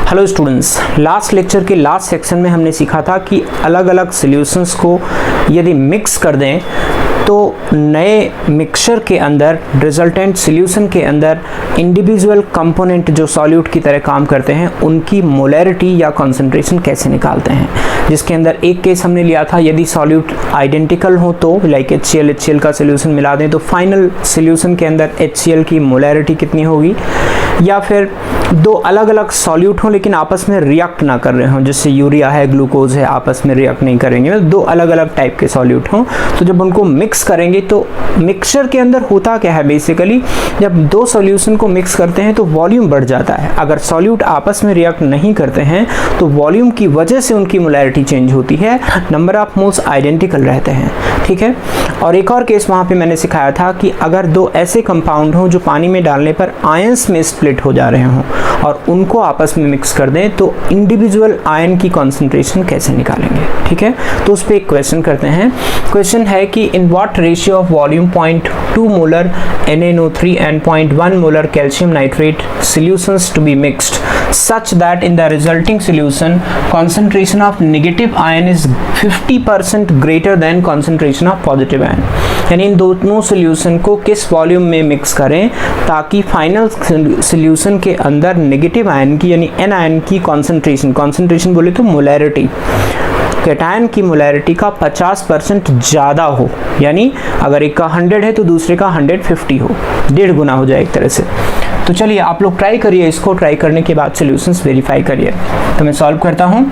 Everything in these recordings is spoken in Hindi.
हेलो स्टूडेंट्स, लास्ट लेक्चर के लास्ट सेक्शन में हमने सीखा था कि अलग अलग सॉल्यूशंस को यदि मिक्स कर दें तो नए मिक्सचर के अंदर रिजल्टेंट सॉल्यूशन के अंदर इंडिविजुअल कंपोनेंट जो सॉल्यूट की तरह काम करते हैं उनकी मोलैरिटी या कॉन्सेंट्रेशन कैसे निकालते हैं। जिसके अंदर एक केस हमने लिया था, यदि सॉल्यूट आइडेंटिकल हो तो लाइक HCl का सॉल्यूशन मिला दें तो फाइनल सॉल्यूशन के अंदर HCl की मोलैरिटी कितनी होगी, या फिर दो अलग अलग सॉल्यूट हों लेकिन आपस में रिएक्ट ना कर रहे हों, जैसे यूरिया है, ग्लूकोज है, आपस में रिएक्ट नहीं करेंगे, दो अलग अलग टाइप के सॉल्यूट हों। तो जब उनको मिक्स करेंगे तो मिक्सचर के अंदर होता क्या है, बेसिकली जब दो सॉल्यूशन को मिक्स करते हैं तो वॉल्यूम बढ़ जाता है। अगर सॉल्यूट आपस में रिएक्ट नहीं करते हैं तो वॉल्यूम की वजह से उनकी मोलैरिटी चेंज होती है, नंबर ऑफ मोल्स आइडेंटिकल रहते हैं, ठीक है। और एक और केस वहाँ पे मैंने सिखाया था कि अगर दो ऐसे कंपाउंड हों जो पानी में डालने पर आयंस में स्प्लिट हो जा रहे हों और उनको आपस में मिक्स कर दें तो इंडिविजुअल आयन की कॉन्सेंट्रेशन कैसे निकालेंगे, ठीक है। तो उस पर एक क्वेश्चन करते हैं। क्वेश्चन है कि in what ratio of volume 0.2 molar NaNO3 and 0.1 molar calcium nitrate solutions to be mixed such that in the resulting solution concentration of negative ion is 50% greater than concentration of positive ion। यानी इन दोनों सॉल्यूशन को किस वॉल्यूम में मिक्स करें ताकि फाइनल सॉल्यूशन के अंदर नेगेटिव आयन की यानी N आयन की कॉन्सेंट्रेशन बोले तो मोलैरिटी, कैटायन की मोलैरिटी का 50% ज़्यादा हो। यानी अगर एक का 100 है तो दूसरे का 150 हो, 1.5 गुना हो जाए एक तरह से। तो चलिए आप लोग ट्राई करिए, इसको ट्राई करने के बाद सॉल्यूशंस वेरीफाई करिए। तो मैं सॉल्व करता हूँ।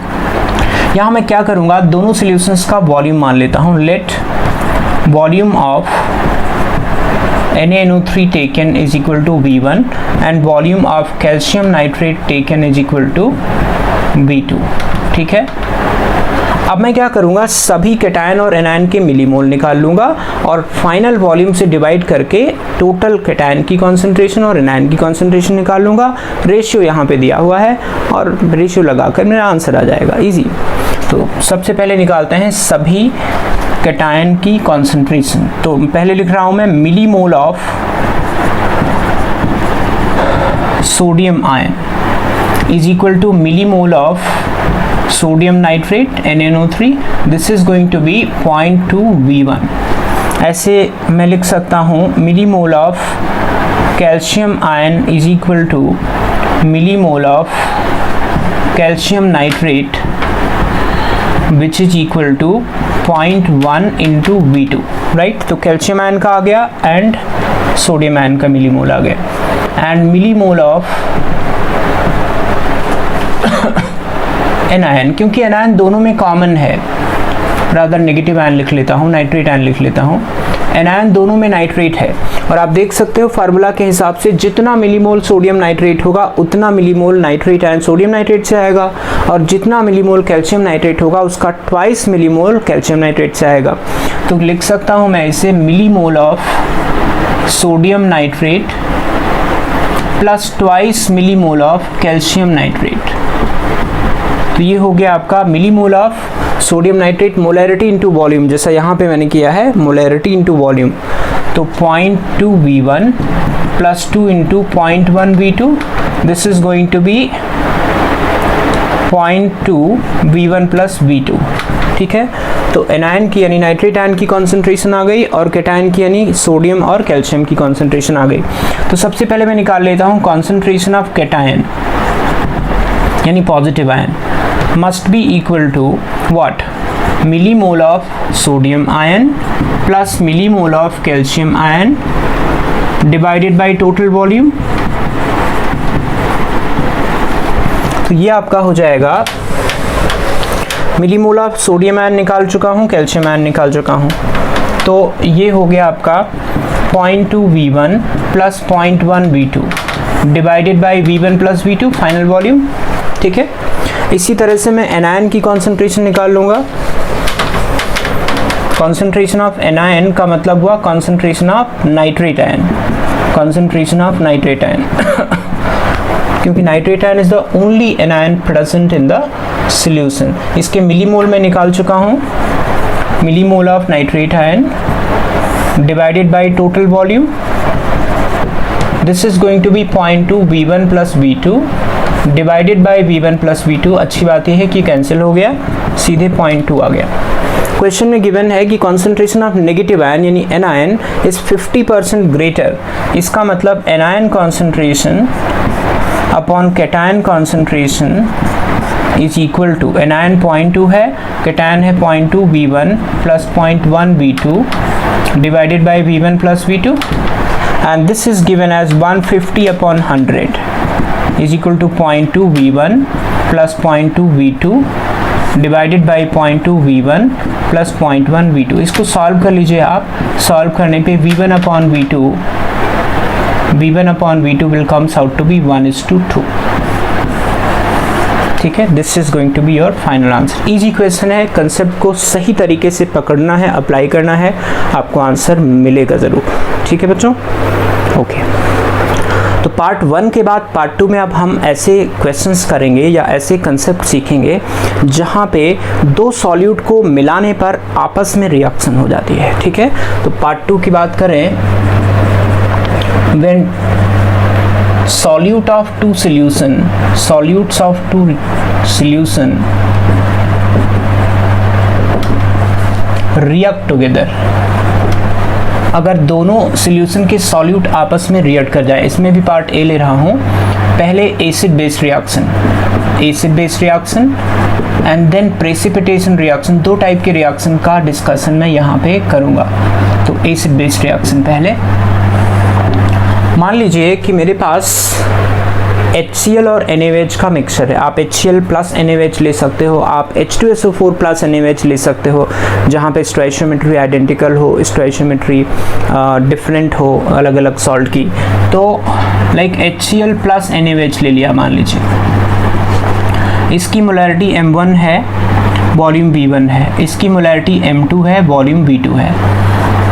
यहाँ मैं क्या करूँगा, दोनों सॉल्यूशंस का वॉल्यूम मान लेता हूँ। Let volume of NaNO3 taken is equal to V1 and volume of calcium nitrate taken is equal to V2, ठीक है। अब मैं क्या करूँगा, सभी कैटायन और एनायन के मिलीमोल निकाल लूँगा और फाइनल वॉल्यूम से डिवाइड करके टोटल कैटायन की कॉन्सेंट्रेशन और एनायन की कॉन्सेंट्रेशन निकाल लूँगा। रेशियो यहाँ पे दिया हुआ है और रेशियो लगाकर मेरा आंसर आ जाएगा, इजी। तो सबसे पहले निकालते हैं सभी कैटायन की कॉन्सेंट्रेशन। तो पहले लिख रहा हूँ मैं millimole of sodium ion is equal to millimole of sodium nitrate NaNO3, this is going to be 0.2 V1। ऐसे मैं लिख सकता हूँ millimole of calcium ion is equal to millimole of calcium nitrate which is equal to 0.1 into V2, right. तो कैल्शियम आयन का आ गया एंड सोडियम आयन का मिलीमोल आ गया एंड मिलीमोल ऑफ एनायन, क्योंकि एनायन दोनों में कॉमन है, रादर नेगेटिव आयन लिख लेता हूँ, नाइट्रेट आयन लिख लेता हूँ। एनायन दोनों में नाइट्रेट है और आप देख सकते हो फार्मूला के हिसाब से जितना मिलीमोल सोडियम नाइट्रेट होगा उतना millimole nitrate ion sodium nitrate से आएगा और जितना मिलीमोल कैल्शियम नाइट्रेट होगा उसका ट्वाइस मिलीमोल कैल्शियम नाइट्रेट से आएगा। तो लिख सकता हूँ मैं इसे millimole of sodium nitrate plus twice millimole of calcium nitrate. तो ये हो गया आपका millimole of sodium nitrate molarity into volume, जैसा यहाँ पे मैंने किया है मोलैरिटी इनटू वॉल्यूम। तो 0.2 V1 plus 2 into 0.1 V2, this is going to be 0.2 V1 plus V2, ठीक है। तो एनायन की यानी नाइट्रेट आयन की कॉन्सेंट्रेशन आ गई और कैटायन की यानी सोडियम और कैल्शियम की कॉन्सेंट्रेशन आ गई। तो सबसे पहले मैं निकाल लेता हूँ कॉन्सेंट्रेशन ऑफ कैटायन यानी positive ion must be equal to what? Millimole of sodium ion plus millimole of calcium ion divided by total volume। तो ये आपका हो जाएगा, मिलीमोल ऑफ सोडियम आयन निकाल चुका हूँ, कैल्शियम आयन निकाल चुका हूँ, तो ये हो गया आपका 0.2 V1 plus 0.1 V2 divided by V1 plus V2 final volume, ठीक है। इसी तरह से मैं एनायन की कॉन्सेंट्रेशन निकाल लूँगा। कॉन्सेंट्रेशन ऑफ एनायन का मतलब हुआ concentration of nitrate ion, concentration of nitrate ion क्योंकि nitrate ion is the only anion present in the solution. इसके मिलीमोल में निकाल चुका हूँ, millimole of nitrate ion divided by total volume, this is going to be 0.2 V1 plus V2 divided by V1 plus V2। अच्छी बात यह है कि कैंसिल हो गया, सीधे 0.2 आ गया। क्वेश्चन में गिवन है कि कॉन्सेंट्रेशन ऑफ नेगेटिव आयन यानी एनायन इज 50% ग्रेटर। इसका मतलब anion concentration upon cation concentration is equal to, anion 0.2 है, कैटायन है 0.2 V1 plus 0.1 V2 divided by V1 plus V2 and this is given as 150 upon 100 is equal to 0.2 V1 plus 0.2 V2 divided by 0.2 V1 plus 0.1 V2। इसको सॉल्व कर लीजिए आप। सॉल्व करने पे V1 upon V2 will comes out to be 1:2। ठीक है, this is going to be your final answer. Easy question है, कंसेप्ट को सही तरीके से पकड़ना है, अप्लाई करना है, आपको आंसर मिलेगा ज़रूर। ठीक है बच्चों, ओके। तो पार्ट 1 के बाद पार्ट 2 में अब हम ऐसे क्वेश्चंस करेंगे या ऐसे कंसेप्ट सीखेंगे जहाँ पे दो सॉल्यूट को मिलाने पर आपस में रिएक्शन हो जाती है। ठीक है, तो पार्ट 2 की बात करें, when solute of two solutes of two solution react together। अगर दोनों सॉल्यूशन के सॉल्यूट आपस में रिएक्ट कर जाए, इसमें भी पार्ट ए ले रहा हूँ। पहले acid based reaction and then precipitation reaction, दो टाइप के रिएक्शन का डिस्कशन मैं यहाँ पे करूँगा। तो एसिड बेस्ड रिएक्शन पहले, मान लीजिए कि मेरे पास HCl और NaOH का मिक्सचर है। आप HCl प्लस NaOH ले सकते हो, आप H2SO4 प्लस NaOH ले सकते हो, जहाँ पे स्टोइशियोमेट्री आइडेंटिकल हो, स्टोइशियोमेट्री डिफरेंट हो अलग अलग सॉल्ट की। तो लाइक HCl प्लस NaOH ले लिया मान लीजिए, इसकी मोलैरिटी M1 है, वॉल्यूम V1 है, इसकी मोलैरिटी M2 है, वॉल्यूम V2 है।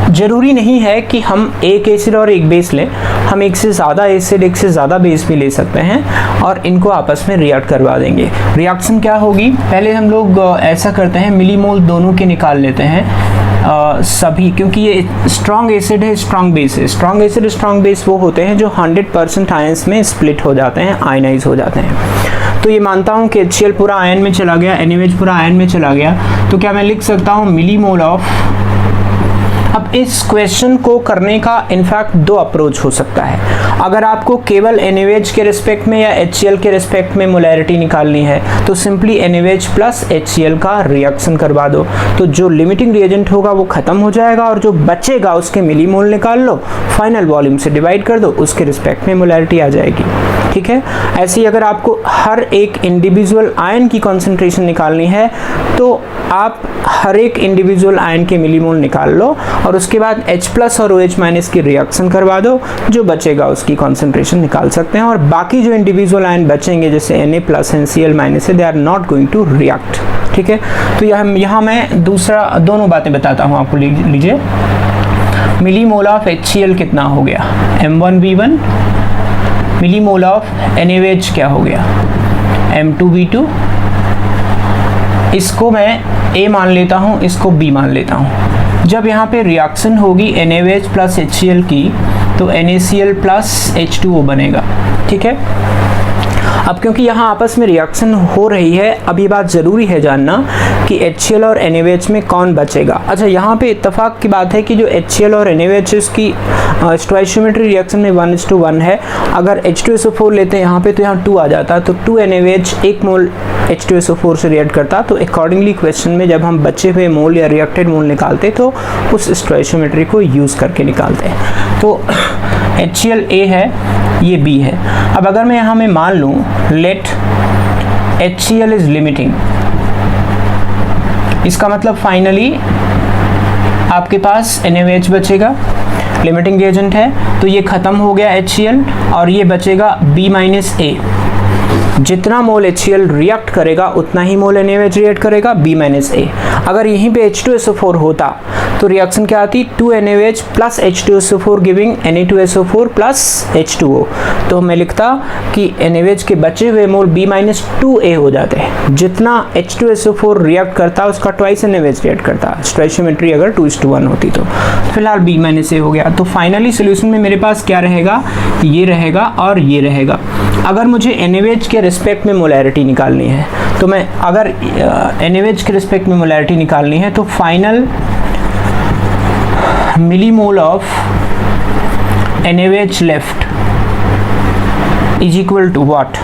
ज़रूरी नहीं है कि हम एक एसिड और एक बेस लें, हम एक से ज़्यादा एसिड एक से ज़्यादा बेस भी ले सकते हैं और इनको आपस में रिएक्ट करवा देंगे। रिएक्शन क्या होगी, पहले हम लोग ऐसा करते हैं, मिलीमोल दोनों के निकाल लेते हैं सभी, क्योंकि ये स्ट्रॉन्ग एसिड है, स्ट्रॉन्ग बेस है। स्ट्रॉन्ग एसिड स्ट्रॉन्ग बेस वो होते हैं जो 100% आयंस में स्प्लिट हो जाते हैं, आयनाइज हो जाते हैं। तो ये मानता हूँ कि HCl पूरा आयन में चला गया, NaOH पूरा आयन में चला गया, तो क्या मैं लिख सकता हूँ मिलीमोल ऑफ। अब इस क्वेश्चन को करने का इनफैक्ट दो अप्रोच हो सकता है। अगर आपको केवल NaOH के रिस्पेक्ट में या HCl के रिस्पेक्ट में मोलैरिटी निकालनी है तो सिंपली NaOH प्लस HCl का रिएक्शन करवा दो, तो जो लिमिटिंग रिएजेंट होगा वो खत्म हो जाएगा और जो बचेगा उसके मिलीमोल निकाल लो, फाइनल वॉल्यूम से डिवाइड कर दो, उसके रिस्पेक्ट में मोलैरिटी आ जाएगी। ठीक है, ऐसे ही अगर आपको हर एक इंडिविजुअल आयन की कॉन्सेंट्रेशन निकालनी है तो आप हर एक इंडिविजुअल आयन के मिलीमोल निकाल लो और उसके बाद H प्लस और OH माइनस की रिएक्शन करवा दो, जो बचेगा उसकी कॉन्सेंट्रेशन निकाल सकते हैं। और बाकी जो इंडिविजुअल आयन बचेंगे जैसे Na प्लस NCl माइनस है, they are not going to react. ठीक है, तो यहाँ मैं दोनों बातें बताता हूँ आपको। लीजिए, मिलीमोल ऑफ HCl कितना हो गया, M1V1, मिलीमोल ऑफ NaOH क्या हो गया, M2V2। इसको मैं A मान लेता हूँ, इसको B मान लेता हूँ। जब यहाँ पे रिएक्शन होगी NaOH प्लस HCl की तो NaCl प्लस H2O बनेगा। ठीक है, अब क्योंकि यहाँ आपस में रिएक्शन हो रही है, अब ये बात ज़रूरी है जानना कि HCl और NaOH में कौन बचेगा। अच्छा, यहाँ पे इत्तेफाक की बात है कि जो HCl और NaOH की स्टोइशियोमेट्री रिएक्शन में 1:1 है। अगर H2SO4 लेते हैं यहाँ पे तो यहाँ 2 आ जाता, तो 2 NaOH 1 मोल H2SO4 से रिएक्ट करता। तो अकॉर्डिंगली क्वेश्चन में जब हम बचे हुए मोल या रिएक्टेड मोल निकालते तो उस स्टोइशियोमेट्री को यूज़ करके निकालते हैं। तो HCl A है, ये B है। अब अगर मैं यहाँ में मान लूँ लेट HCl इज लिमिटिंग, इसका मतलब फाइनली आपके पास NaOH बचेगा, लिमिटिंग रिएजेंट है, तो ये खत्म हो गया HCl और ये बचेगा B माइनस A। जितना मोल HCl रिएक्ट करेगा उतना ही मोल NaOH रिएक्ट करेगा, B माइनस A। अगर यहीं पे H2SO4 होता तो रिएक्शन क्या आती, 2 NaOH plus H2SO4 giving Na2SO4 plus H2O। तो मैं लिखता कि NaOH के बचे हुए मोल B माइनस 2A हो जाते हैं। जितना H2SO4 रिएक्ट करता उसका ट्वाइस NaOH रिएक्ट करता, स्टोइशियोमेट्री अगर 2:1 होती तो। फिलहाल B माइनस A हो गया। तो फाइनली सोल्यूशन में मेरे पास क्या रहेगा, ये रहेगा और ये रहेगा। अगर मुझे NaOH के रिस्पेक्ट में मोलैरिटी निकालनी है, तो मैं अगर NaOH के रिस्पेक्ट में मोलैरिटी निकालनी है तो final millimole of NaOH left is equal to what,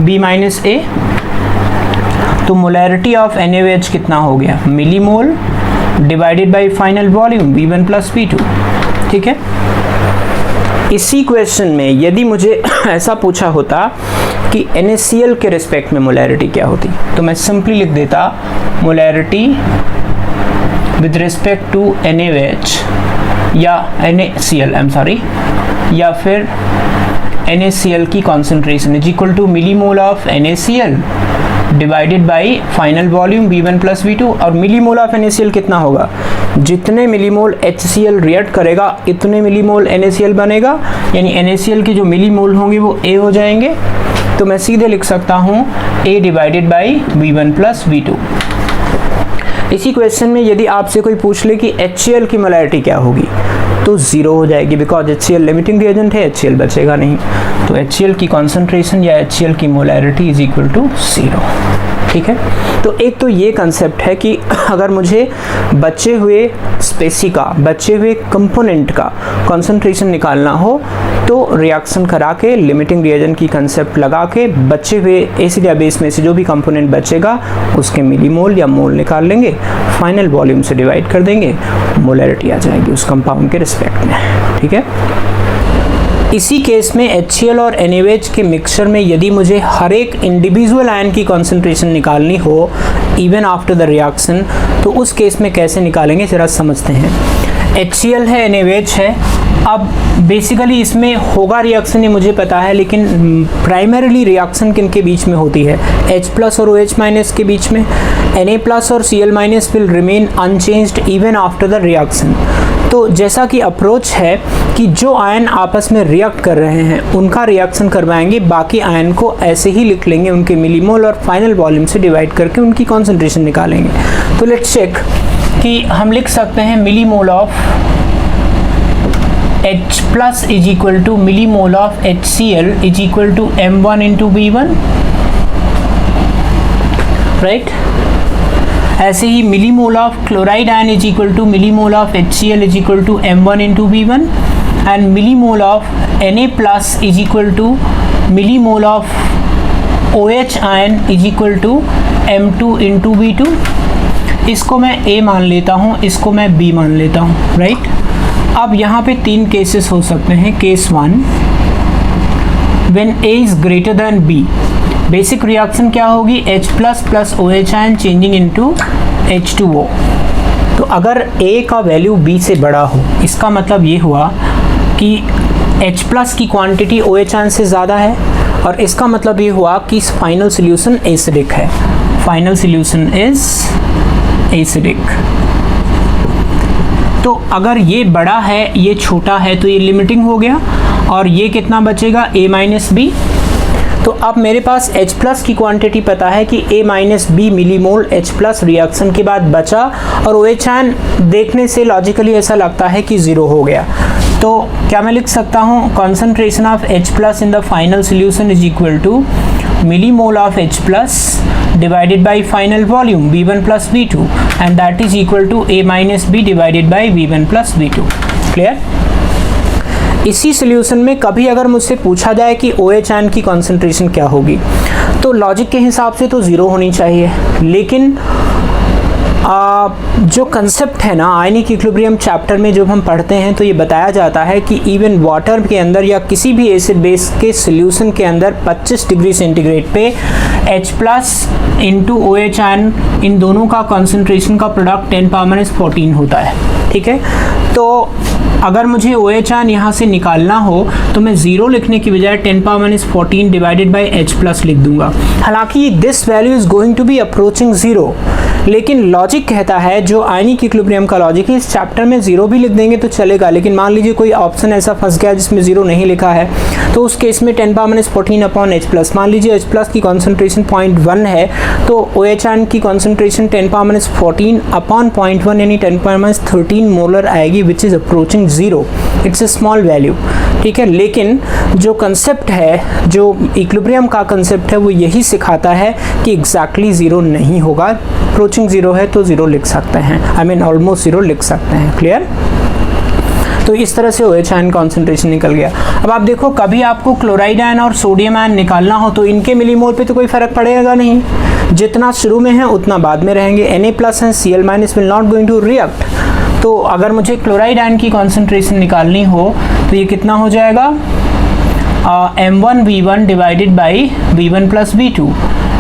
B minus A। तो मोलैरिटी ऑफ NaOH कितना हो गया, millimole divided by final volume V1 plus V2, ठीक है। इसी क्वेश्चन में यदि मुझे ऐसा पूछा होता कि NaCl के रिस्पेक्ट में मोलैरिटी क्या होती, तो मैं सिंपली लिख देता molarity with respect to NaOH या NaCl, आई एम सॉरी, या फिर NaCl की concentration is equal to millimole of NaCl divided by final volume V1 plus V2। और मिलीमोल ऑफ NaCl कितना होगा, जितने मिलीमोल HCl रिएक्ट करेगा इतने मिलीमोल NaCl बनेगा, यानी NaCl के जो मिलीमोल होंगे वो A हो जाएंगे। तो मैं सीधे लिख सकता हूँ A divided by V1 plus V2। इसी क्वेश्चन में यदि आपसे कोई पूछ ले कि HCl की मोलैरिटी क्या होगी, तो 0 हो जाएगी, बिकॉज HCl लिमिटिंग रिएजेंट है, HCl बचेगा नहीं। तो HCl की कॉन्सेंट्रेशन या HCl की मोलैरिटी इज इक्वल टू 0, ठीक है। तो एक तो ये कंसेप्ट है कि अगर मुझे बचे हुए स्पेसी का, बचे हुए कंपोनेंट का कॉन्सेंट्रेशन निकालना हो तो रिएक्शन करा के लिमिटिंग रिएजेंट की कंसेप्ट लगा के बचे हुए एसिड या बेस में से जो भी कंपोनेंट बचेगा उसके मिलीमोल या मोल निकाल लेंगे, फाइनल वॉल्यूम से डिवाइड कर देंगे, मोलैरिटी आ जाएगी उस कंपाउंड के रिस्पेक्ट में, ठीक है। इसी केस में HCl और NaOH के मिक्सचर में यदि मुझे हर एक इंडिविजुअल आयन की कॉन्सेंट्रेशन निकालनी हो इवन आफ्टर द रिएक्शन, तो उस केस में कैसे निकालेंगे जरा समझते हैं। HCl है, NaOH है, अब बेसिकली इसमें होगा रिएक्शन ये मुझे पता है, लेकिन प्राइमरीली रिएक्शन किन के बीच में होती है, H प्लस और OH माइनस के बीच में। Na प्लस और Cl minus will remain unchanged even after the reaction. तो जैसा कि अप्रोच है कि जो आयन आपस में रिएक्ट कर रहे हैं उनका रिएक्शन करवाएंगे, बाकी आयन को ऐसे ही लिख लेंगे, उनके मिलीमोल और फाइनल वॉल्यूम से डिवाइड करके उनकी कॉन्सेंट्रेशन निकालेंगे। तो लेट्स चेक कि हम लिख सकते हैं millimole of H plus is equal to millimole of HCl is equal to M1 into V1, right. ऐसे ही millimole of chloride ion is equal to millimole of HCl is equal to M1 into V1 and millimole of Na plus is equal to millimole of OH ion is equal to M2 into V2। इसको मैं A मान लेता हूँ, इसको मैं B मान लेता हूँ, राइट। अब यहाँ पे 3 केसेस हो सकते हैं। Case 1, when A is greater than B, basic reaction क्या होगी, H plus plus OH ion changing into H2O। तो अगर A का वैल्यू B से बड़ा हो, इसका मतलब ये हुआ कि H प्लस की क्वांटिटी OH आयन से ज़्यादा है, और इसका मतलब ये हुआ कि इस फाइनल सोल्यूशन एसिडिक है, फाइनल सोल्यूशन इज एसिडिक। तो अगर ये बड़ा है, ये छोटा है, तो ये लिमिटिंग हो गया, और ये कितना बचेगा, A माइनस B। तो अब मेरे पास H प्लस की क्वांटिटी पता है कि A minus B millimole H plus reaction के बाद बचा, और OH आयन देखने से लॉजिकली ऐसा लगता है कि 0 हो गया। तो क्या मैं लिख सकता हूँ, concentration of H plus in the final solution is equal to millimole of H plus divided by final volume V1 plus V2 and that is equal to A minus B divided by V1 plus V2। Clear. इसी सोल्यूशन में कभी अगर मुझसे पूछा जाए कि OH आयन की कॉन्सेंट्रेशन क्या होगी, तो लॉजिक के हिसाब से तो 0 होनी चाहिए, लेकिन जो कंसेप्ट है ना आयनिक इक्विलिब्रियम चैप्टर में जब हम पढ़ते हैं तो ये बताया जाता है कि इवन वाटर के अंदर या किसी भी एसिड बेस के सोल्यूशन के अंदर 25 डिग्री सेंटीग्रेड पे H plus into OH ion, इन दोनों का कॉन्सेंट्रेशन का प्रोडक्ट 10⁻14 होता है, ठीक है। तो अगर मुझे OH आयन यहाँ से निकालना हो तो मैं 0 लिखने की बजाय 10⁻14 डिवाइडेड बाई H प्लस लिख दूंगा। हालांकि this value is going to be approaching 0, लेकिन लॉजिक कहता है, जो आयनिक इक्विलिब्रियम का लॉजिक है, इस चैप्टर में 0 भी लिख देंगे तो चलेगा, लेकिन मान लीजिए कोई ऑप्शन ऐसा फंस गया जिसमें 0 नहीं लिखा है, तो उस केस में 10⁻14 अपॉन H प्लस, मान लीजिए H प्लस की कॉन्सेंट्रेशन 0.1 है, तो OH आयन की कॉन्सेंट्रेशन 10⁻14 अपॉन 0.1 यानी 10⁻13 मोलर आएगी, which is approaching 0। It's a small value, ठीक है। लेकिन जो कंसेप्ट है, जो इक्विलिब्रियम का कंसेप्ट है, वो यही सिखाता है कि एग्जैक्टली ज़ीरो नहीं होगा। अप्रोचिंग ज़ीरो है तो ज़ीरो लिख सकते हैं, आई मीन ऑलमोस्ट ज़ीरो लिख सकते हैं। क्लियर? तो इस तरह से OH आयन कॉन्सेंट्रेशन निकल गया। अब आप देखो, कभी आपको क्लोराइड आयन और सोडियम आयन निकालना हो तो इनके मिलीमोल पे तो कोई फर्क पड़ेगा नहीं, जितना शुरू में है उतना बाद में रहेंगे। Na+ and Cl- will not going to react. तो अगर मुझे क्लोराइड आयन की कॉन्सेंट्रेशन निकालनी हो तो ये कितना हो जाएगा, M1V1 divided by V1 + V2।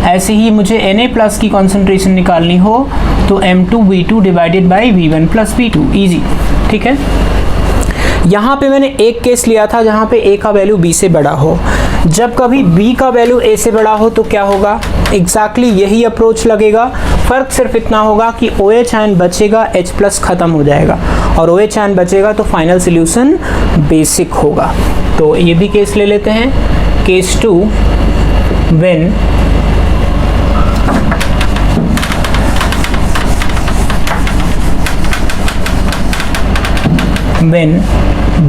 ऐसे ही मुझे Na+ की कॉन्सेंट्रेशन निकालनी हो तो M2V2 divided by V1 + V2। Easy, ठीक है। यहाँ पे मैंने एक केस लिया था जहाँ पे A का वैल्यू B से बड़ा हो। जब कभी B का वैल्यू A से बड़ा हो तो क्या होगा, एग्जैक्टली यही अप्रोच लगेगा। फ़र्क सिर्फ इतना होगा कि OH आयन बचेगा, H+ ख़त्म हो जाएगा, और OH आयन बचेगा तो फाइनल सोल्यूशन बेसिक होगा। तो ये भी केस ले लेते हैं। Case 2, when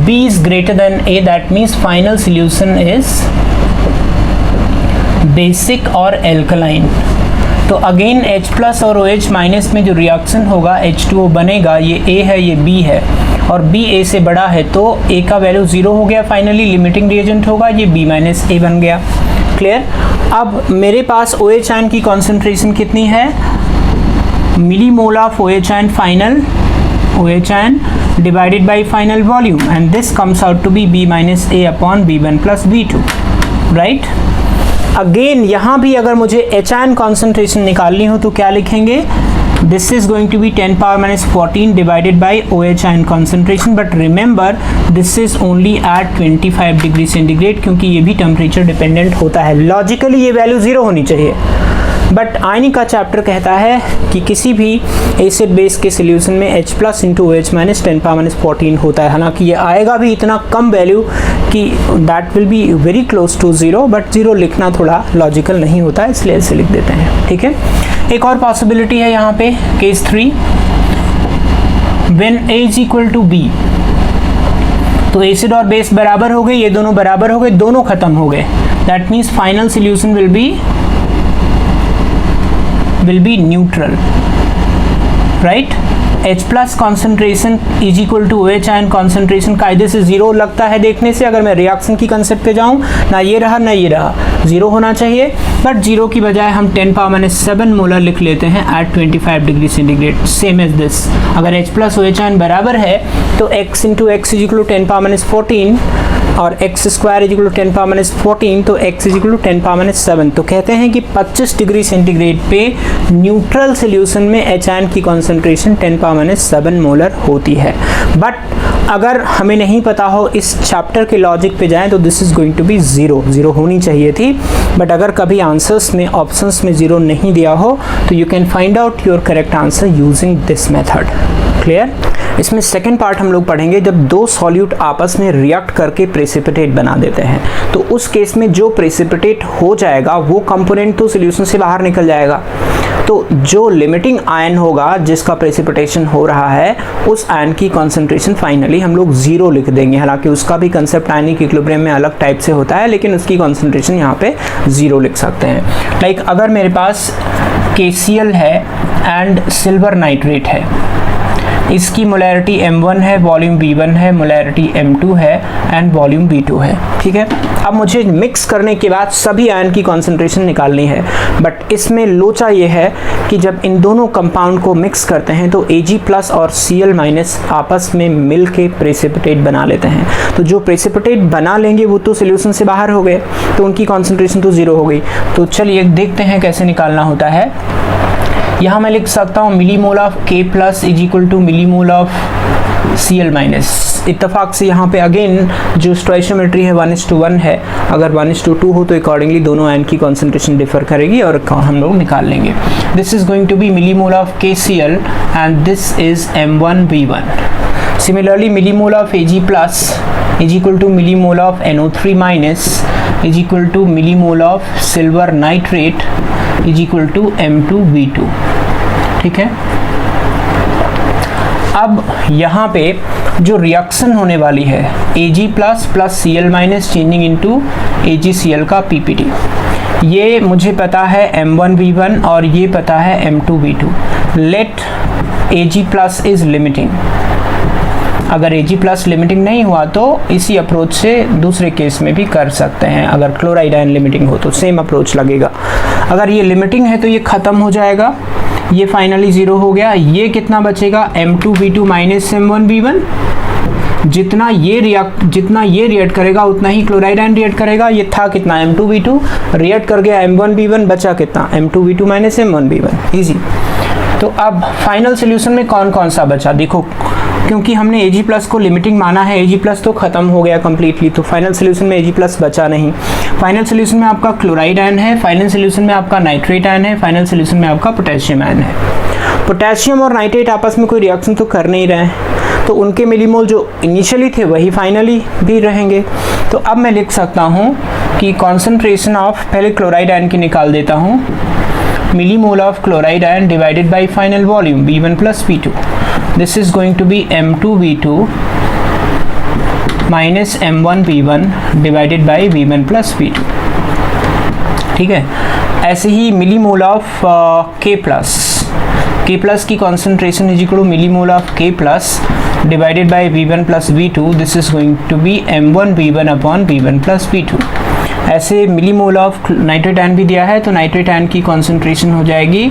B is greater than A, that means final solution is basic or alkaline। तो अगेन H+ और OH- में जो रिएक्शन होगा, H2O बनेगा, ये A है, ये B है, और B A से बड़ा है तो A का वैल्यू 0 हो गया, फाइनली लिमिटिंग रिएजेंट होगा, ये B- A बन गया। क्लियर? अब मेरे पास OH आयन की कॉन्सेंट्रेशन कितनी है, millimole of OH ion final, OH ion divided by final volume, and this comes out to be B- A upon V1 + V2, right? Again यहाँ भी अगर मुझे H आयन कॉन्सेंट्रेशन निकालनी हो तो क्या लिखेंगे, this is going to be 10⁻14 divided by OH ion concentration, but remember this is only at 25 degree centigrade, क्योंकि ये भी टेम्परेचर डिपेंडेंट होता है। लॉजिकली ये वैल्यू 0 होनी चाहिए, बट आयनिक का चैप्टर कहता है कि किसी भी एसिड बेस के सोल्यूशन में H+ × OH- 10⁻14 होता है। हालांकि ये आएगा भी इतना कम वैल्यू कि that will be very close to 0, but 0 लिखना थोड़ा लॉजिकल नहीं होता है, इसलिए ऐसे लिख देते हैं, ठीक है। एक और पॉसिबिलिटी है यहाँ पे, केस 3, व्हेन A = B। तो एसिड और बेस बराबर हो गए, ये दोनों बराबर हो गए, दोनों खत्म हो गए, that means final solution will be neutral, right? H+ concentration is equal to OH ion concentration कायदे से 0 लगता है देखने से। अगर मैं रिएक्शन की कंसेप्ट पे जाऊं, ना ये रहा ना ये रहा, 0 होना चाहिए, बट 0 की बजाय हम 10⁻7 मोलर लिख लेते हैं at 25 degree centigrade, same as this. अगर H+ OH आयन बराबर है तो x × x = 10⁻14 और x² = 10⁻14, तो x = 10⁻7। तो कहते हैं कि 25 डिग्री सेंटीग्रेड पे न्यूट्रल सोल्यूशन में H आयन की कॉन्सेंट्रेशन 10⁻7 मोलर होती है। बट अगर हमें नहीं पता हो, इस चैप्टर के लॉजिक पे जाएं तो this is going to be 0 होनी चाहिए थी। बट अगर कभी आंसर्स में ऑप्शंस में 0 नहीं दिया हो तो you can find out your correct answer using this method. Clear? इसमें सेकेंड पार्ट हम लोग पढ़ेंगे, जब दो सॉल्यूट आपस में रिएक्ट करके प्रेसिपिटेट बना देते हैं तो उस केस में जो प्रेसिपिटेट हो जाएगा वो कंपोनेंट तो सॉल्यूशन से बाहर निकल जाएगा। तो जो लिमिटिंग आयन होगा जिसका प्रेसिपिटेशन हो रहा है, उस आयन की कॉन्सेंट्रेशन फाइनली हम लोग 0 लिख देंगे। हालांकि उसका भी कंसेप्ट आयनिक इक्विलिब्रियम में अलग टाइप से होता है, लेकिन उसकी कॉन्सेंट्रेशन यहाँ पे 0 लिख सकते हैं। लाइक अगर मेरे पास KCl है एंड सिल्वर नाइट्रेट है, इसकी मोलैरिटी M1 है, वॉल्यूम V1 है, मोलैरिटी M2 है एंड वॉल्यूम V2 है, ठीक है। अब मुझे मिक्स करने के बाद सभी आयन की कॉन्सेंट्रेशन निकालनी है, बट इसमें लोचा ये है कि जब इन दोनों कंपाउंड को मिक्स करते हैं तो Ag+ और Cl- आपस में मिल के प्रेसिपिटेट बना लेते हैं। तो जो प्रेसिपिटेट बना लेंगे वो तो सोल्यूशन से बाहर हो गए, तो उनकी कॉन्सेंट्रेशन तो 0 हो गई। तो चलिए देखते हैं कैसे निकालना होता है। यहाँ मैं लिख सकता हूँ millimole of K+ = millimole of Cl-। इत्तेफाक से यहाँ पे अगेन जो स्टोइशियोमेट्री है 1:1 है, अगर 1:2 हो तो अकॉर्डिंगली दोनों आयन की कॉन्सेंट्रेशन डिफर करेगी और हम लोग निकाल लेंगे। This is going to be millimole of KCl and this is M1V1। Similarly millimole of Ag+ = millimole of NO3- = millimole of silver nitrate = M2V2, ठीक है। अब यहाँ पे जो रिएक्शन होने वाली है Ag plus plus Cl minus changing into AgCl का PPT, ये मुझे पता है M1V1 और ये पता है M2V2। Let Ag plus is limiting. अगर Ag प्लस लिमिटिंग नहीं हुआ तो इसी अप्रोच से दूसरे केस में भी कर सकते हैं। अगर क्लोराइड आयन लिमिटिंग हो तो सेम अप्रोच लगेगा। अगर ये लिमिटिंग है तो ये ख़त्म हो जाएगा, ये फाइनली ज़ीरो हो गया। ये कितना बचेगा, M2V2 माइनस M1V1। जितना ये रिएक्ट करेगा उतना ही क्लोराइड आयन रिएक्ट करेगा। ये था कितना, M2V2 रिएक्ट कर गया M1V1, बचा कितना, M2V2 माइनस M1V1। इजी। तो अब फाइनल सोल्यूशन में कौन कौन सा बचा देखो, क्योंकि हमने Ag प्लस को लिमिटिंग माना है, Ag प्लस तो खत्म हो गया कम्प्लीटली, तो फाइनल सोल्यूशन में Ag प्लस बचा नहीं। फाइनल सोल्यूशन में आपका क्लोराइड आयन है, फाइनल सोल्यूशन में आपका नाइट्रेट आयन है, फाइनल सोल्यूशन में आपका पोटेशियम आयन है। पोटेशियम और नाइट्रेट आपस में कोई रिएक्शन तो कर नहीं रहे हैं, तो उनके मिलीमोल जो इनिशियली थे वही फाइनली भी रहेंगे। तो अब मैं लिख सकता हूँ कि कॉन्सेंट्रेशन ऑफ, पहले क्लोराइड आयन की निकाल देता हूँ, millimole of chloride ion divided by final volume V1 plus V2. This is going to be M2V2 minus M1V1 divided by V1 plus V2. ठीक है, ऐसे ही millimole of K plus की concentration is equal to millimole of K plus divided by V1 plus V2. This is going to be M1V1 upon V1 plus V2. ऐसे मिलीमोल ऑफ नाइट्रेट आयन भी दिया है, तो नाइट्रेट आयन की कॉन्सेंट्रेशन हो जाएगी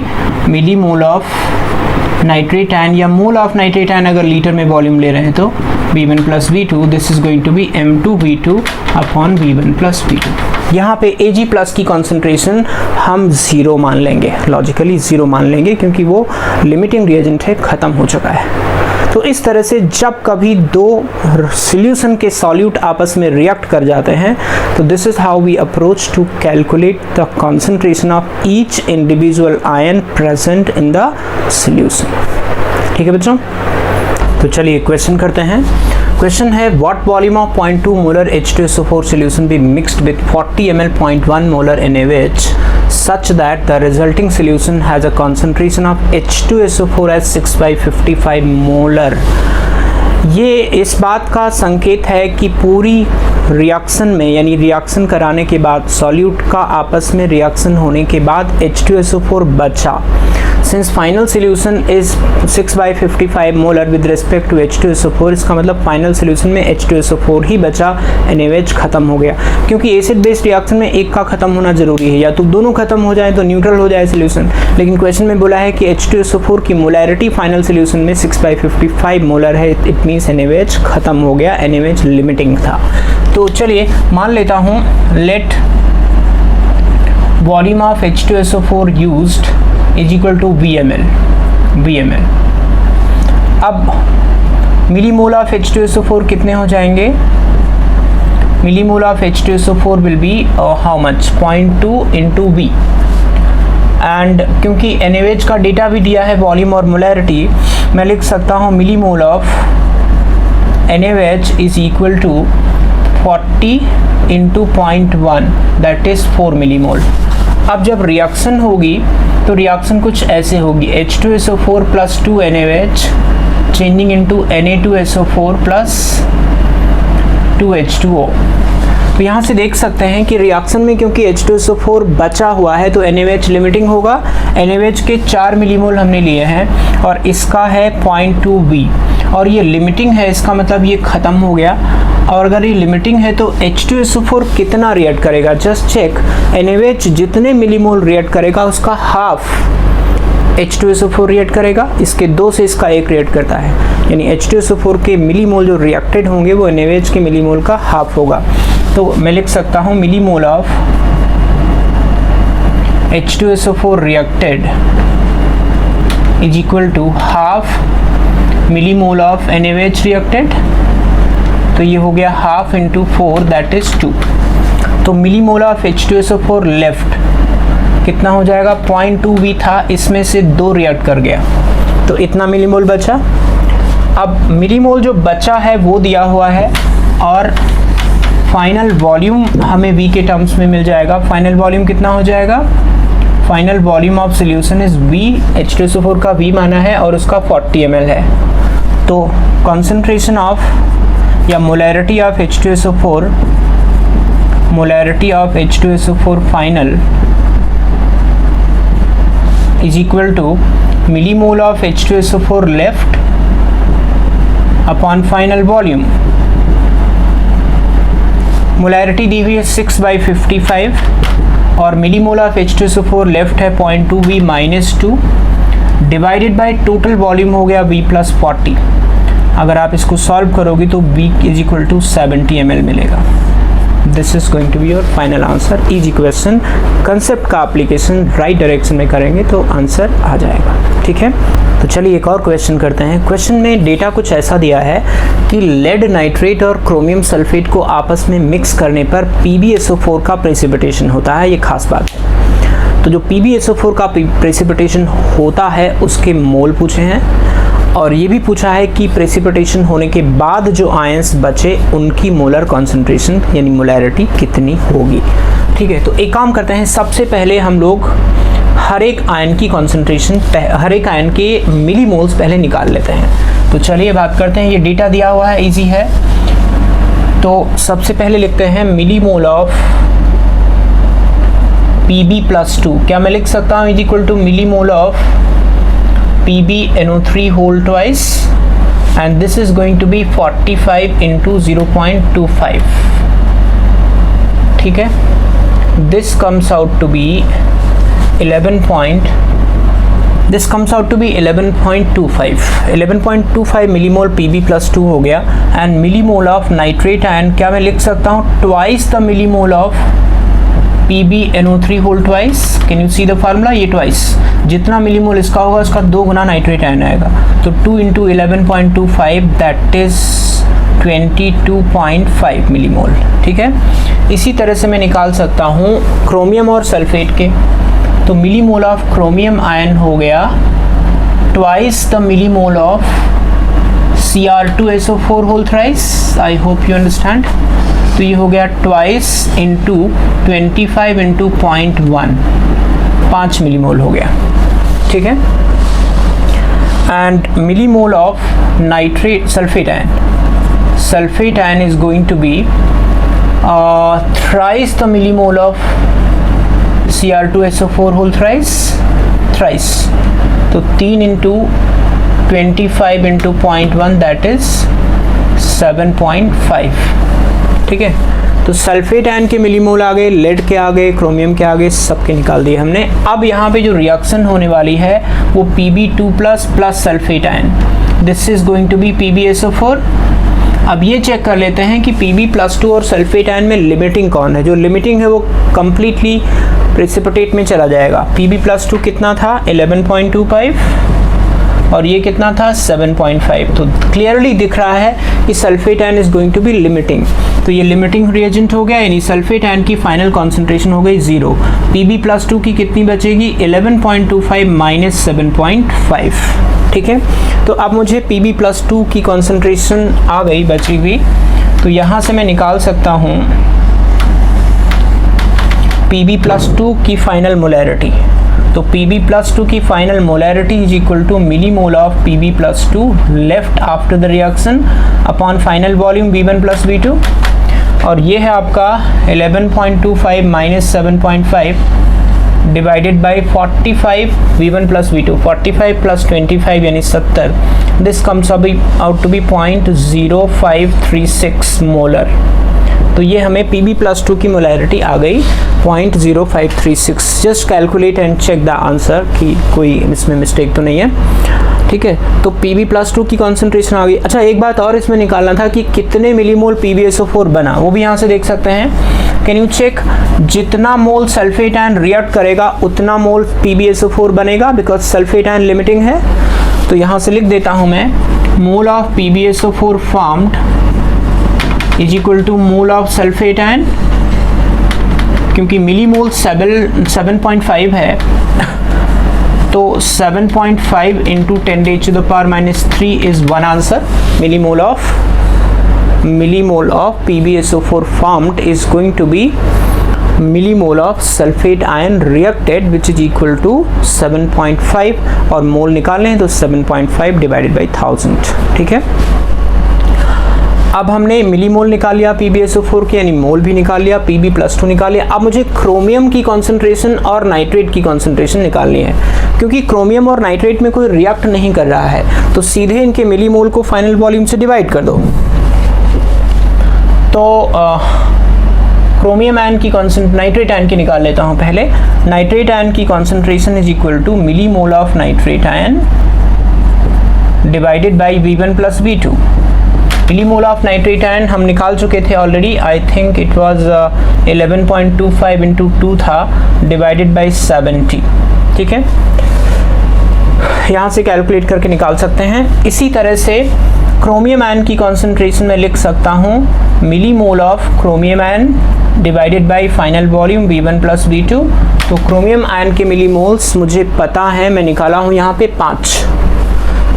मिलीमोल ऑफ नाइट्रेट आयन, या मोल ऑफ नाइट्रेट आयन अगर लीटर में वॉल्यूम ले रहे हैं तो V1 plus V2। This is going to be M2V2 upon V1 plus V2। यहाँ पे Ag प्लस की कॉन्सेंट्रेशन हम ज़ीरो मान लेंगे, लॉजिकली ज़ीरो मान लेंगे, क्योंकि वो लिमिटिंग रिएजेंट है, ख़त्म हो चुका है। तो इस तरह से जब कभी दो सॉल्यूशन के सॉल्यूट आपस में रिएक्ट कर जाते हैं, तो this is how we approach to calculate the concentration of each individual ion present in the solution. ठीक है बच्चों, तो चलिए क्वेश्चन करते हैं। क्वेश्चन है, what volume of 0.2 molar H2SO4 solution be mixed with 40 ml 0.1 molar NaOH such that the resulting solution has a concentration of H2SO4 as 6/55 molar. ये इस बात का संकेत है कि पूरी रिएक्शन में, यानी रिएक्शन कराने के बाद सॉल्यूट का आपस में रिएक्शन होने के बाद H2SO4 बचा। Since final solution is 6/55 molar with respect to H2SO4, इसका मतलब फाइनल सोल्यूशन में H2SO4 ही बचा, NaOH खत्म हो गया। क्योंकि एसिड बेस्ड रिएक्शन में एक का खत्म होना जरूरी है, या तो दोनों खत्म हो जाए तो न्यूट्रल हो जाए सोल्यूशन। लेकिन क्वेश्चन में बोला है कि H2SO4 की मोलैरिटी फाइनल सोल्यूशन में 6/55 मोलर है, इट मीन्स NaOH खत्म हो गया, NaOH लिमिटिंग था। तो चलिए मान लेता हूँ, let volume of H2SO4 used is equal to VmL। अब मिलीमोल ऑफ H2SO4 कितने हो जाएंगे, millimole of H2SO4 will be how much, 0.2 into V। And क्योंकि NaOH का डेटा भी दिया है वॉल्यूम और मोलैरिटी, मैं लिख सकता हूँ millimole of NaOH is equal to 40 into 0.1 that is 4 millimole. अब जब रिएक्शन होगी तो रिएक्शन कुछ ऐसे होगी, H2SO4 plus 2 NaOH changing into Na2SO4 plus 2H2O। तो यहाँ से देख सकते हैं कि रिएक्शन में क्योंकि H2SO4 बचा हुआ है तो NaOH लिमिटिंग होगा। NaOH के 4 मिलीमोल हमने लिए हैं और इसका है 0.2 V, और ये लिमिटिंग है, इसका मतलब ये ख़त्म हो गया। और अगर ये लिमिटिंग है तो H2SO4 कितना रिएक्ट करेगा, जस्ट चेक। NaOH जितने मिलीमोल रिएक्ट करेगा उसका हाफ H2SO4 रिएक्ट करेगा, इसके 2 से इसका 1 रिएक्ट करता है, यानी H2SO4 के मिलीमोल जो रिएक्टेड होंगे वो NaOH के मिलीमोल का हाफ होगा। तो मैं लिख सकता हूँ millimole of H2SO4 reacted is equal to half millimole of NaOH reacted. तो ये हो गया हाफ इंटू 4 दैट इज 2। तो मिलीमोल ऑफ H2SO4 लेफ्ट कितना हो जाएगा, 0.2 V था, इसमें से 2 रिएक्ट कर गया तो इतना मिलीमोल बचा। अब मिलीमोल जो बचा है वो दिया हुआ है और फाइनल वॉल्यूम हमें V के टर्म्स में मिल जाएगा। फाइनल वॉल्यूम कितना हो जाएगा, final volume of solution is V, H2SO4 का V माना है और उसका 40 ml है। तो कॉन्सेंट्रेशन ऑफ या molarity of H2SO4 final is equal to millimole of H2SO4 left upon final volume. Molarity दी हुई है 6/55 और मिलीमोल ऑफ H2SO4 लेफ्ट है 0.2 V -2 divided by total volume हो गया V + 40। अगर आप इसको सॉल्व करोगे तो V = 70 ml मिलेगा। This is going to be your final answer. Easy question, concept का एप्लीकेशन राइट डायरेक्शन में करेंगे तो आंसर आ जाएगा। ठीक है, तो चलिए एक और क्वेश्चन करते हैं। क्वेश्चन में डेटा कुछ ऐसा दिया है कि लेड नाइट्रेट और क्रोमियम सल्फेट को आपस में मिक्स करने पर PbSO4 का प्रेसिपिटेशन होता है। ये खास बात है। तो जो PbSO4 का प्रेसिपिटेशन होता है उसके मोल पूछे हैं और ये भी पूछा है कि प्रेसिपिटेशन होने के बाद जो आयंस बचे उनकी मोलर कॉन्सेंट्रेशन यानी मोलैरिटी कितनी होगी। ठीक है, तो एक काम करते हैं, सबसे पहले हम लोग हर एक आयन की कॉन्सेंट्रेशन, हर एक आयन के मिलीमोल्स पहले निकाल लेते हैं। तो चलिए बात करते हैं। ये डेटा दिया हुआ है, इजी है। तो सबसे पहले लिखते हैं मिलीमोल ऑफ Pb+2। क्या मैं लिख सकता हूँ is equal to millimole of PbNO3 whole twice and this is going to be 45 into 0.25. ठीक है, this comes out to be 11.25 millimole Pb+2 हो गया। And millimole of nitrate ion क्या मैं लिख सकता हूँ twice the millimole of PbNO3 whole twice। Can you see the formula, ये ट्वाइस जितना मिलीमोल इसका होगा उसका 2 गुना नाइट्रेट आयन आएगा। तो 2 into 11.25 दैट इज 22.5 मिलीमोल। ठीक है, इसी तरह से मैं निकाल सकता हूँ क्रोमियम और सल्फेट के। तो मिलीमोल ऑफ क्रोमियम आयन हो गया twice the millimole of Cr2SO4 whole thrice। I hope you understand. तो ये हो गया ट्वाइस इंटू 25 इंटू 0.1, 5 मिलीमोल हो गया। ठीक है, and millimole of nitrate sulphate ion is going to be thrice the millimole of Cr2SO4 whole thrice। तो 3 इंटू 25 इंटू 0.1 दैट इज 7.5। ठीक है, तो सल्फेट आयन के मिलीमोल आ गए, लेड के आ गए, क्रोमियम के आ गए, सबके निकाल दिए हमने। अब यहाँ पे जो रिएक्शन होने वाली है वो Pb2+ plus sulphate ion, this is going to be PbSO4। अब ये चेक कर लेते हैं कि Pb+2 और सल्फेट आयन में लिमिटिंग कौन है। जो लिमिटिंग है वो कंप्लीटली प्रेसिपिटेट में चला जाएगा। Pb+2 कितना था 11.25 और ये कितना था 7.5। तो क्लियरली दिख रहा है कि sulphate ion is going to be limiting. तो ये लिमिटिंग रिएजेंट हो गया, यानी सल्फेट आयन की फाइनल कॉन्सेंट्रेशन हो गई 0। Pb+2 की कितनी बचेगी 11.25 माइनस 7.5। ठीक है, तो अब मुझे Pb+2 की कॉन्सेंट्रेशन आ गई बची हुई। तो यहाँ से मैं निकाल सकता हूँ Pb+2 की फाइनल मोलैरिटी। तो Pb+2 की final molarity is equal to millimole of Pb+2 left after the reaction upon final volume V1 + V2। और ये है आपका 11.25 minus 7.5 divided by 45 V1 + V2, 45 + 25 यानी 70। This comes out to be 0.0536 molar. तो ये हमें Pb+2 की मोलैरिटी आ गई 0.0536। Just calculate and check the answer कि कोई इसमें मिस्टेक तो नहीं है। ठीक है, तो Pb+2 की कॉन्सेंट्रेशन आ गई। अच्छा, एक बात और इसमें निकालना था कि कितने मिलीमोल PbSO4 बना, वो भी यहाँ से देख सकते हैं। कैन यू चेक, जितना मोल सल्फेट आयन रिएक्ट करेगा उतना मोल PbSO4 बनेगा, बिकॉज सल्फेट आयन लिमिटिंग है। तो यहाँ से लिख देता हूँ मैं mole of PbSO4 formed is equal to mole of sulphate ion, क्योंकि मिलीमोल 7.5 है तो 7.5 into 10⁻³ is 1 answer. Millimole of PbSO4 formed is going to be millimole of sulphate ion reacted which is equal to 7.5 और मोल निकालें तो 7.5 डिवाइडेड बाई 1000। ठीक है, अब हमने मिलीमोल निकाल लिया PbSO4 के, यानी मोल भी निकाल लिया, Pb+2 निकाल लिया। अब मुझे क्रोमियम की कॉन्सेंट्रेशन और नाइट्रेट की कॉन्सेंट्रेशन निकालनी है, क्योंकि क्रोमियम और नाइट्रेट में कोई रिएक्ट नहीं कर रहा है, तो सीधे इनके मिलीमोल को फाइनल वॉल्यूम से डिवाइड कर दो। तो क्रोमियम आयन की नाइट्रेट आयन की निकाल लेता हूँ पहले। नाइट्रेट आयन की concentration is equal to millimole of nitrate ion divided by V1 + V2। Millimole of nitrate ion हम निकाल चुके थे already, I think it was 11.25 × 2 था डिवाइडेड बाई 70। ठीक है, यहाँ से कैलकुलेट करके निकाल सकते हैं। इसी तरह से क्रोमियम आयन की कॉन्सेंट्रेशन में लिख सकता हूँ millimole of chromium ion divided by final volume V1 + V2। तो क्रोमियम आयन के मिलीमोल्स मुझे पता है, मैं निकाला हूँ यहाँ पे 5,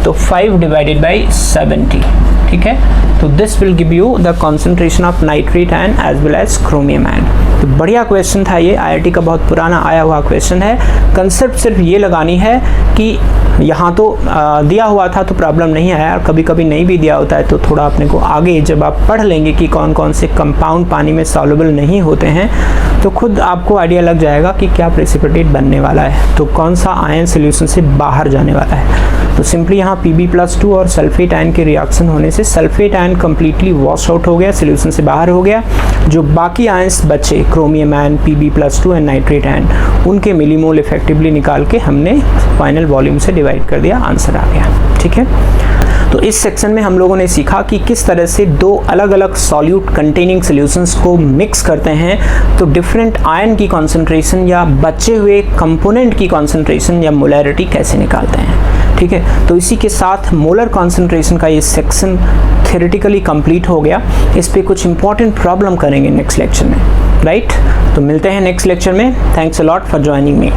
तो 5 डिवाइडेड बाई 70। ठीक है, तो this will give you the concentration of nitrate ion as well as chromium ion. तो बढ़िया क्वेश्चन था ये, IIT का बहुत पुराना आया हुआ क्वेश्चन है। कंसेप्ट सिर्फ ये लगानी है कि यहाँ तो दिया हुआ था तो प्रॉब्लम नहीं आया, और कभी कभी नहीं भी दिया होता है तो थोड़ा अपने को आगे जब आप पढ़ लेंगे कि कौन कौन से कंपाउंड पानी में सॉल्युबल नहीं होते हैं, तो खुद आपको आइडिया लग जाएगा कि क्या प्रेसिपिटेट बनने वाला है, तो कौन सा आयन सोल्यूशन से बाहर जाने वाला है। तो सिंपली यहाँ Pb+2 और सल्फेट आयन के रिएक्शन होने से sulphate ion completely wash out हो गया, सोल्यूशन से बाहर हो गया। जो बाकी आयंस बचे, chromium ion, Pb+2 and nitrate ion, उनके मिलीमोल इफेक्टिवली निकाल के हमने फाइनल वॉल्यूम से डिवाइड कर दिया, आंसर आ गया। ठीक है, तो इस सेक्शन में हम लोगों ने सीखा कि किस तरह से दो अलग अलग सॉल्यूट कंटेनिंग सॉल्यूशंस को मिक्स करते हैं तो डिफरेंट आयन की कॉन्सेंट्रेशन या बचे हुए कंपोनेंट की कॉन्सेंट्रेशन या मोलैरिटी कैसे निकालते हैं। ठीक है, तो इसी के साथ मोलर कॉन्सेंट्रेशन का ये सेक्शन थ्योरेटिकली कंप्लीट हो गया। इस पे कुछ इंपॉर्टेंट प्रॉब्लम करेंगे नेक्स्ट लेक्चर में, राइट। तो मिलते हैं नेक्स्ट लेक्चर में। Thanks a lot for joining me.